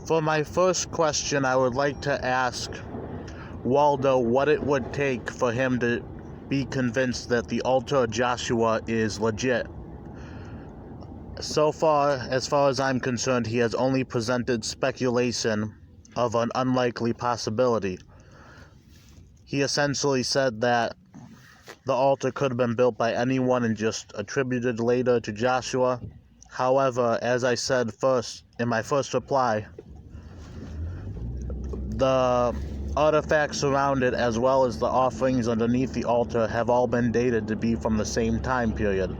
For my first question, I would like to ask Waldo what it would take for him to be convinced that the altar of Joshua is legit. So far, as far as I'm concerned, he has only presented speculation of an unlikely possibility. He essentially said that the altar could have been built by anyone and just attributed later to Joshua. However, as I said first in my first reply, the artifacts around it, as well as the offerings underneath the altar, have all been dated to be from the same time period.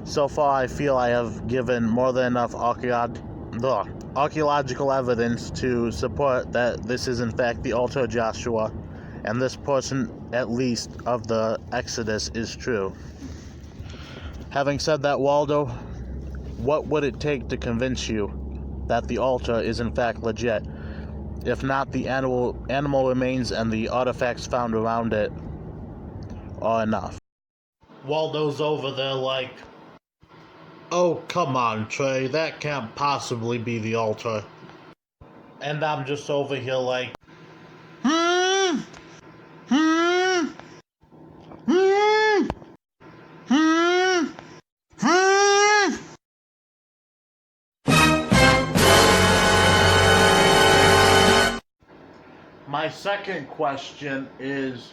So far, I feel I have given more than enough archaeological evidence to support that this is in fact the altar of Joshua, and this portion, at least, of the Exodus is true. Having said that, Waldo, what would it take to convince you that the altar is in fact legit? If not, the animal remains and the artifacts found around it are enough. Waldo's over there like, "Oh, come on, Trey, that can't possibly be the altar." And I'm just over here like, My second question is,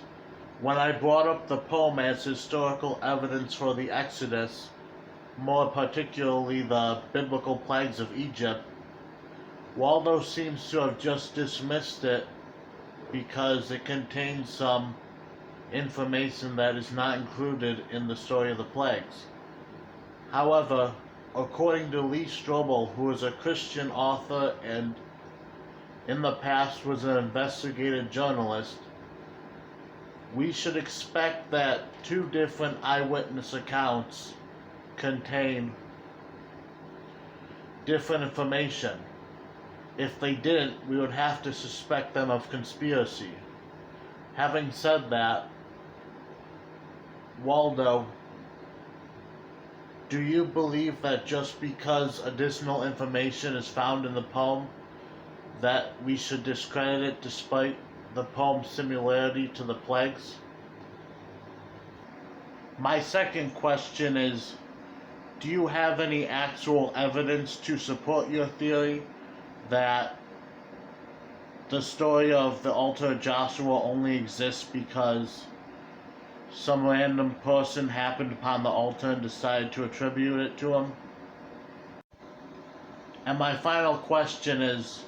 when I brought up the poem as historical evidence for the Exodus, more particularly the biblical plagues of Egypt, Waldo seems to have just dismissed it because it contains some information that is not included in the story of the plagues. However, according to Lee Strobel, who is a Christian author and in the past was an investigative journalist, we should expect that two different eyewitness accounts contain different information. If they didn't, we would have to suspect them of conspiracy. Having said that, Waldo, do you believe that just because additional information is found in the poem, that we should discredit it despite the poem's similarity to the plagues? My second question is, do you have any actual evidence to support your theory that the story of the altar of Joshua only exists because some random person happened upon the altar and decided to attribute it to him? And my final question is,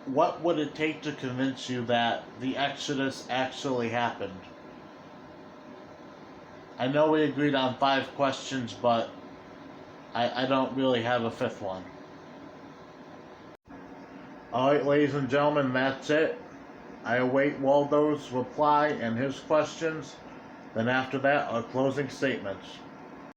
what would it take to convince you that the Exodus actually happened? I know we agreed on 5 questions, but I don't really have a 5th one. Alright, ladies and gentlemen, that's it. I await Waldo's reply and his questions. Then after that, our closing statements.